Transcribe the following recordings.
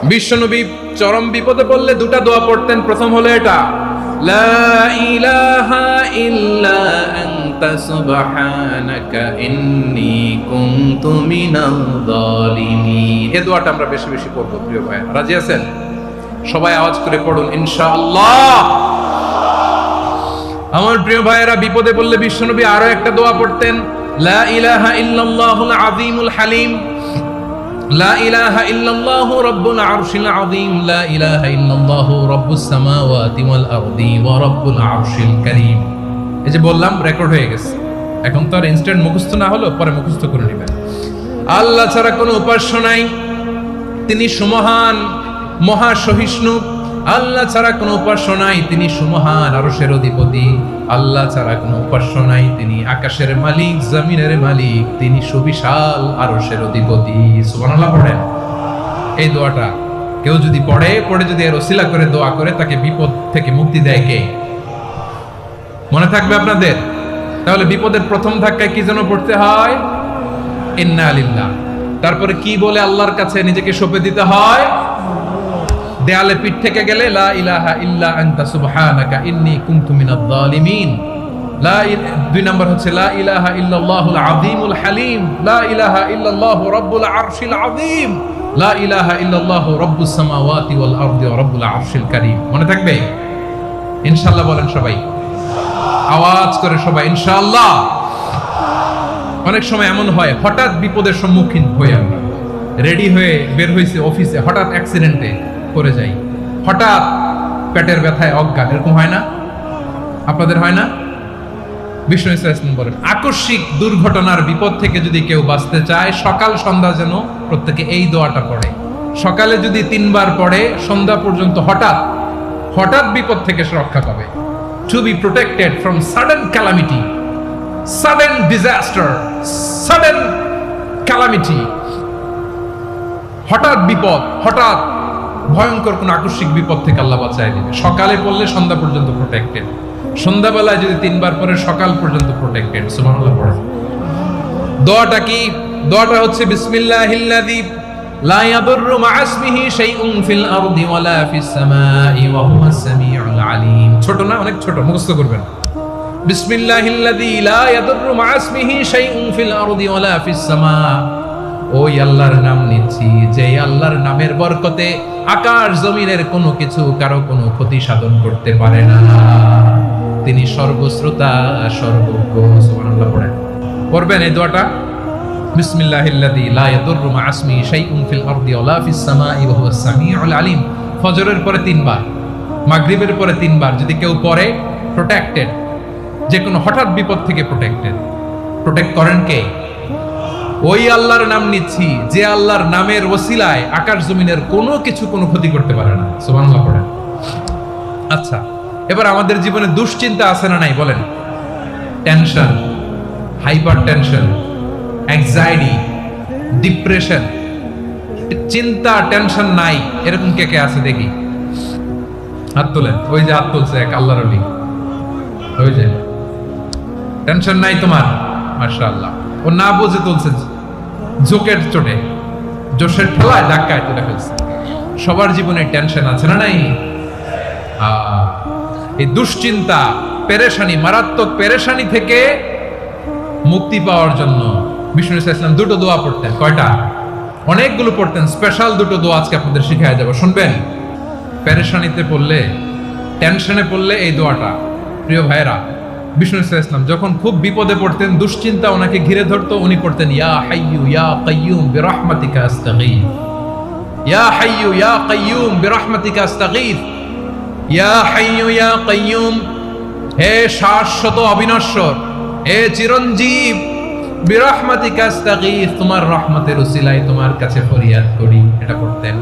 বিশ্বনবী চরম বিপদে পড়লে দুটা দোয়া পড়তেন। প্রথম হলো এটা, লা ইলাহা ইল্লা আনতা সুবহানাকা ইন্নী কুনতু মিনাল যালিমিন। এই দোয়াটা আমরা বেশি বেশি পড়ব প্রিয় ভাই। রাজি আছেন? সবাই আওয়াজ করে পড়ুন ইনশাআল্লাহ। আমার প্রিয় ভাইয়েরা, বিপদে পড়লে বিশ্বনবী আরো একটা দোয়া পড়তেন, লা ইলাহা ইল্লাল্লাহুল আযীমুল হালিম, লা ইলাহা ইল্লাল্লাহু রাব্বুল আরশিল আযীম, লা ইলাহা ইল্লাল্লাহু রাব্বুস সামাওয়াতি ওয়াল আরদি ওয়া রাব্বুল আরশিল কারীম। এই যে বললাম, রেকর্ড হয়ে গেছে। এখন তো আর ইনস্ট্যান্ট মুখস্থ না হলো, পরে মুখস্থ করে নেবেন। আল্লাহ ছাড়া কোনো উপাস্য নাই, তিনি সুমহান, মহা সহিষ্ণু। আল্লাহ ছাড়া কোনো উপাস্য নাই, তিনি সুমহান, আরশের অধিপতি। আল্লাহ ছাড়া কোনো উপাস্য নাই, তিনি আকাশের মালিক, জমিনের মালিক, তিনি সুবিশাল, আরশের অধিপতি। সুবহানাল্লাহ পড়েন। এই দোয়াটা কেউ যদি পড়ে যদি এর ওসিলা করে দোয়া করে, তাকে বিপদ থেকে মুক্তি দেয় কে? মনে থাকবে আপনাদের? তাহলে বিপদের প্রথম ধাক্কায় কি যেন পড়তে হয়? ইন্না লিল্লাহ। তারপরে কি বলে আল্লাহর কাছে নিজেকে সঁপে দিতে হয়? দেয়ালে পিঠ থেকে গেলে লা ইলাহা ইল্লা আনতা সুবহানাকা ইন্নী কুনতু মিনাজ জালিমিন। দুই নম্বর হচ্ছে লা ইলাহা ইল্লাল্লাহুল আযীমুল হালিম, লা ইলাহা ইল্লাল্লাহু রাব্বুল আরশিল আযীম, লা ইলাহা ইল্লাল্লাহু রাব্বুস সামাওয়াতি ওয়াল আরদি ওয়া রাব্বুল আরশিল কারীম। মনে থাকবে? ইনশাআল্লাহ বলেন সবাই, আওয়াজ করে সবাই ইনশাআল্লাহ। অনেক সময় এমন হয়, হঠাৎ বিপদের সম্মুখীন হয়ে আমরা রেডি হয়ে বের হয়েছে অফিসে, হঠাৎ অ্যাক্সিডেন্টে পড়ে যাই, হঠাৎ পেটের ব্যথায় অজ্ঞান, এরকম হয় না? আপনাদের হয় না? বিষ্ণু ইসলাম বলেন, আকস্মিক দুর্ঘটনার বিপদ থেকে যদি কেউ বাঁচতে চায়, সকাল সন্ধ্যা যেন প্রত্যেকে এই দোয়াটা পড়ে। সকালে যদি 3 বার পড়ে, সন্ধ্যা পর্যন্ত হঠাৎ বিপদ থেকে সে রক্ষা পাবে। To be protected from sudden calamity, sudden disaster, sudden calamity. হঠাৎ বিপদ, হঠাৎ ভয়ঙ্কর কোন আকস্মিক বিপদ থেকে আল্লাহ বাঁচায় দিবে। সকালে পড়লে সন্ধ্যা পর্যন্ত প্রোটেক্টেড, সন্ধ্যাবেলায় যদি 3 বার পরে সকাল পর্যন্ত প্রোটেক্টেড। সুবহানাল্লাহ পড়ে। দোয়াটা কি? দোয়াটা হচ্ছে বিসমিল্লাহিল্লাযী লা ইয়াদুররু মা ইসমিহি শাইউন ফিল আরদি ওয়ালা ফিস সামাই ওয়া হুয়াস সামিউল আলীম। ছোট না? অনেক ছোট, মুখস্থ করবেন। বিসমিল্লাহিল্লাযী লা ইয়াদুররু মা ইসমিহি শাইউন ফিল আরদি ওয়ালা ফিস সামা। ওই আল্লাহর নাম নিচ্ছি, যে আল্লাহর নামের বরকতে আকাশ জমিনের কোনো কিছু কারো কোনো ক্ষতি সাধন করতে পারে না। তিনি সর্বশ্রোতা, সর্বজ্ঞ। সুবহানাল্লাহ পড়েন। পড়বেন এই দোয়াটা, বিসমিল্লাহিল্লাযী লা ইয়াদুররু মা ইসমিহি শাইউন ফিল আরদি ওয়ালা ফিস সামাই ওয়া হুয়াস সামিউল আলীম। ফজরের পরে 3 বার, মাগরিবের পরে 3 বার যদি কেউ পড়ে, প্রোটেক্টেড, যে কোনো হঠাৎ বিপদ থেকে প্রোটেক্টেড। প্রোটেক্ট করেন কে? ওই আল্লাহর নাম নিচ্ছি, যে আল্লাহর নামের ওসিলায় আকাশ জমিনের কোনো কিছু কোনো ক্ষতি করতে পারে না। সুবহানাল্লাহ পড়েন। আচ্ছা, এবার আমাদের জীবনে দুশ্চিন্তা আছে না নাই বলেন? Tension, hyper tension, anxiety, depression, চিন্তা, টেনশন নাই, এরকম কে কে আছে দেখি? হাত তোলেন। ওই যে হাত তুলছে এক আল্লাহর ওলি, ওই যে টেনশন নাই তোমার, মাশাআল্লাহ। ও না বুঝে তুলছে, জোকের চোটে, জোশের ঠেলায় ধাক্কায় তুলে ফেলছে। সবার জীবনে টেনশন আছে না নাই? এই দুশ্চিন্তা, পেরেশানি, মারাত্মক পেরেশানি থেকে মুক্তি পাওয়ার জন্য বিষ্ণু ইসলাম 2টো দোয়া পড়তেন। কয়টা? অনেকগুলো পড়তেন। স্পেশাল 2টো দোয়া আজকে আপনাদের শিখায় যাব, শুনবেন। পেরেশানিতে পড়লে, টেনশনে পড়লে এই দোয়াটা, প্রিয় ভাইরা, বিষ্ণু ইসলাম যখন খুব বিপদে পড়তেন, দুশ্চিন্তা ওনাকে ঘিরে ধরতো, উনি পড়তেন ইয়া হাইয়ু ইয়া কাইয়ুম বিরহমাতিকা আস্তাগীথ, ইয়া হাইয়ু ইয়া কাইয়ুম বিরহমাতিকা আস্তাগীথ, ইয়া হাইয়ু ইয়া কাইয়ুম, হে শাশ্বত অবিনশ্বর, হে চিরঞ্জীব, বিরহমাতিকা আস্তাগীথ, তোমার রহমতের উসিলায় তোমার কাছে ফরিয়াদ করি। এটা পড়তেন।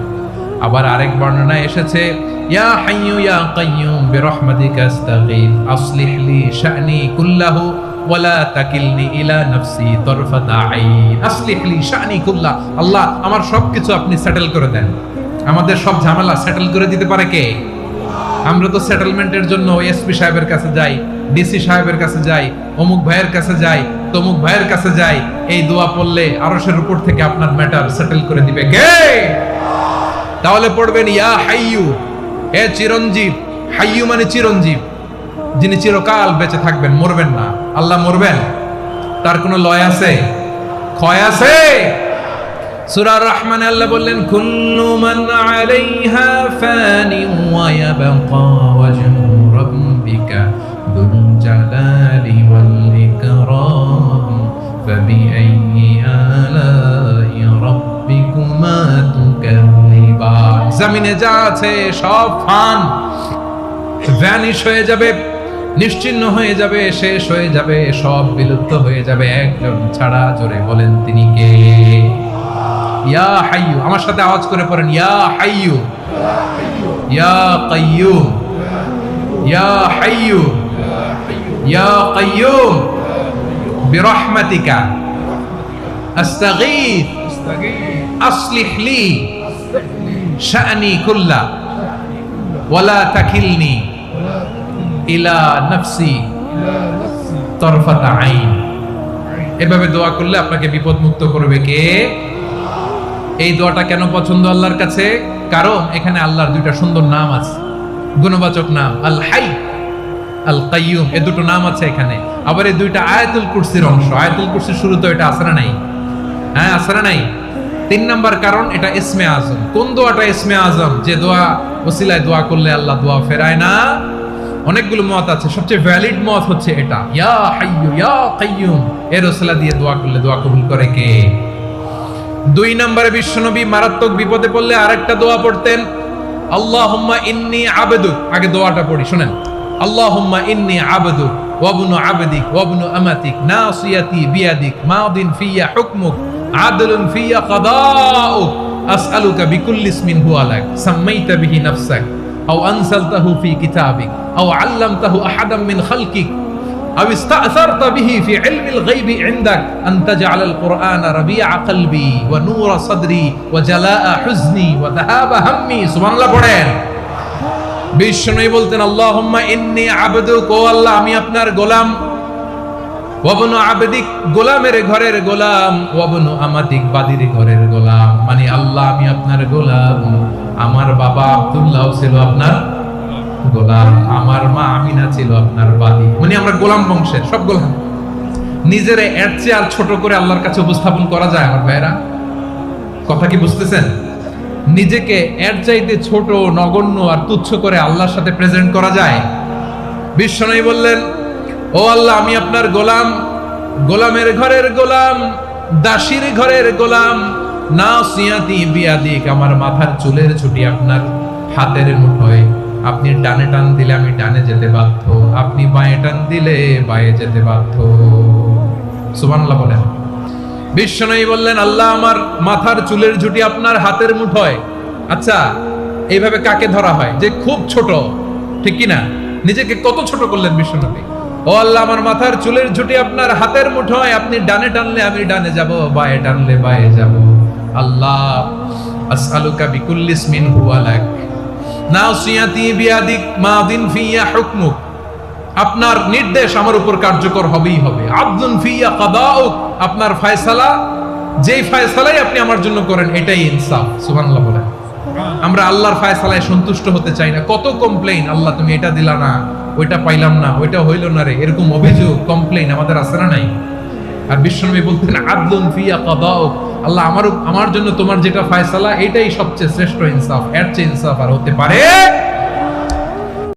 আবার আরেক বর্ণনায় এসেছে ইয়া হাইয়ু ইয়া কাইয়ুম বিরহমাতিকা আস্তাগীথ আসলিহ লি শা'নি কুল্লাহু ওয়া লা তাকিলনি ইলা নাফসি তারফাতা আইন। আসলিহ লি শা'নি কুল্লাহ, আল্লাহ আমার সবকিছু আপনি সেটেল করে দেন। আমাদের সব ঝামেলা সেটেল করে দিতে পারে কে? আমরা তো সেটেলমেন্টের জন্য এসপি সাহেবের কাছে যাই, ডিসি সাহেবের কাছে যাই, অমুক ভাইয়ের কাছে যাই, তমুক ভাইয়ের কাছে যাই। এই দোয়া পড়লে আরশের উপর থেকে আপনার ম্যাটার সেটেল করে দিবে কে? তাহলে পড়বেন ইয়া হাইয়ু, হে চিরঞ্জীব। হাইয়ু মানে চিরঞ্জীব, যিনি চিরকাল বেঁচে থাকবেন, মরবেন না। আল্লাহ মরবেন? তার কোনো লয় আছে, ক্ষয় আছে? সূরা রহমানে আল্লাহ বললেন কুল্লু মান আলাইহা ফানি ওয়া ইয়াবকা ওয়াজহু রাব্বিকা দুল জালালি ওয়াল ইকরাম ফাবিআইয়ি আলাই রাব্বিকুমা তুকাযিবান। জমিনে যা আছে সব ফান, ভ্যানিশ হয়ে যাবে, নিশ্চিহ্ন হয়ে যাবে, শেষ হয়ে যাবে, সব বিলুপ্ত হয়ে যাবে, একজন ছাড়া। জোরে বলেন তিনি কে? ইয়া হাইয়ু। আমার সাথে আওয়াজ করে পড়েন ইয়া হাইয়ু, ইয়া কাইয়ুম, ইয়া হাইয়ু, ইয়া কাইয়ুম বিরহমাতিকা আস্তাগীথ আসলিহ লি শা'নি কুল্লা ওয়ালা তাকিলনি ইলা নাফসি তরফাতা আইন। এভাবে দোয়া করলে আপনাকে বিপদ মুক্ত করবে কে? এই দোয়াটা কেন পছন্দ আল্লাহর কাছে? কারণ এখানে আল্লাহর দুইটা সুন্দর নাম আছে, গুণবাচক নাম, আল হাই, আল কাইয়ুম। এই দুটো নাম আছে এখানে। আবার এই দুইটা আয়াতুল কুরসির অংশ। আয়াতুল কুরসির শুরুতে এটা আছে না নাই? হ্যাঁ, আছে না নাই? 3 নাম্বার কারণ এটা ইসমে আজম। কোন দোয়াটা ইসমে আজম? যে দোয়া ওসিলায় দোয়া করলে আল্লাহ দোয়া ফেরায় না। অনেকগুলো মত আছে, সবচেয়ে ভ্যালিড মত হচ্ছে এটা, ইয়া হাইয়ু ইয়া কাইয়ুম। এর ওসিলা দিয়ে দোয়া করলে দোয়া কবুল করে কে? 2 নম্বরে বিশ্বনবী মারাত্মক বিপদে পড়লে আরেকটা দোয়া পড়তেন, আল্লাহুম্মা ইন্নী আবদুক। আগে দোয়াটা পড়ি, শুনেন। আল্লাহুম্মা ইন্নী আবদুক ওয়া ইবনু আবদিক ওয়া ইবনু আমাতিক নাসিয়াতি বিয়াদিক মাদিন ফিয়া হুকমুক আদলুন ফিয়া কাদাউক আসআলুকা বিকুল্লি ইসমিন হুয়া লাক সাম্মাইতা বিহি নাফসাক আও আনসালতাহু ফি কিতাবিক আও আল্লামতাহু আহাদাম মিন খালকিক أو استأثرت به في علم الغيب عندك أن تجعل القرآن ربيع قلبي ونور صدري وجلاء حزني وذهاب همي। سبحان الله পড়েন। বিশ্বনবী বলতেন আল্লাহুম্মা ইন্নী আবদুক, ও আল্লাহ আমি আপনার গোলাম, ওয়া ইবনু আবদিক, গোলামের ঘরের গোলাম, ওয়া ইবনু আমাতিক, বাদীর ঘরের গোলাম। মানে আল্লাহ আমি আপনার গোলাম। আমার বাবা আব্দুল্লাহ ছিল আপনার গোলাম, আমার মা আমিনা ছিল আপনার বাদী। মানে আমরা গোলাম বংশের, সব গোলাম। নিজের এর চেয়ে আর ছোট করে আল্লাহর কাছে উপস্থাপন করা যায় আমার ভাইরা? কথা কি বুঝতেছেন? নিজেকে এর চাইতে ছোট, নগণ্য আর তুচ্ছ করে আল্লাহর সাথে প্রেজেন্ট করা যায়? বিশ্বনবী বললেন, ও আল্লাহ আমি আপনার গোলাম, গোলামের ঘরের গোলাম, দাসীর ঘরের গোলাম, নাসিয়াতি বিয়াদিক, আমার মাথার চুলের ছুটি আপনার হাতের মুঠোয়। আপনি ডানে টান দিলে আমি ডানে যেতে বাধ্য, আপনি বাঁয়ে টান দিলে বাঁয়ে যেতে বাধ্য। সুবহানাল্লাহ বলেন। বিশ্বনবী বললেন, আল্লাহ আমার মাথার চুলের ঝুঁটি আপনার হাতের মুঠোয়। আচ্ছা, এইভাবে কাকে ধরা হয়? যে খুব ছোট, ঠিক কি না? নিজেকে কত ছোট করলেন বিশ্বনবী। ও আল্লাহ আমার মাথার চুলের ঝুঁটি আপনার হাতের মুঠোয়, আপনি ডানে টানলে আমি ডানে যাব, বাঁয়ে টানলে বাঁয়ে যাব। আল্লাহ আসআলুকা বিকুল্লি ইসমিন হুয়া লাক নাসিয়াতি বিয়াদিক মাদিন ফিয়া হুকমুক, আপনার নির্দেশ আমার উপর কার্যকর হবেই হবে। আদলুন ফিয়া কাদাউক, আপনার ফয়সালা, যেই ফয়সালাই আপনি আমার জন্য করেন এটাই ইনসাফ। সুবহানাল্লাহ বলেন। আমরা আল্লাহর ফয়সালায় সন্তুষ্ট হতে চাই না। কত কমপ্লেইন, আল্লাহ তুমি এটা দিলা না, ওইটা পাইলাম না, ওইটা হইল না রে, এরকম অভিযোগ, কমপ্লেইন আমাদের আছে না নাই? আর বিশ্বনবী বলতেন আদলুন ফিয়া কাদাউক, আল্লাহ আমার জন্য তোমার যেটা ফয়সালা এটাই সবচেয়ে শ্রেষ্ঠ ইনসাফ, এর চেয়ে ইনসাফ আর হতে পারে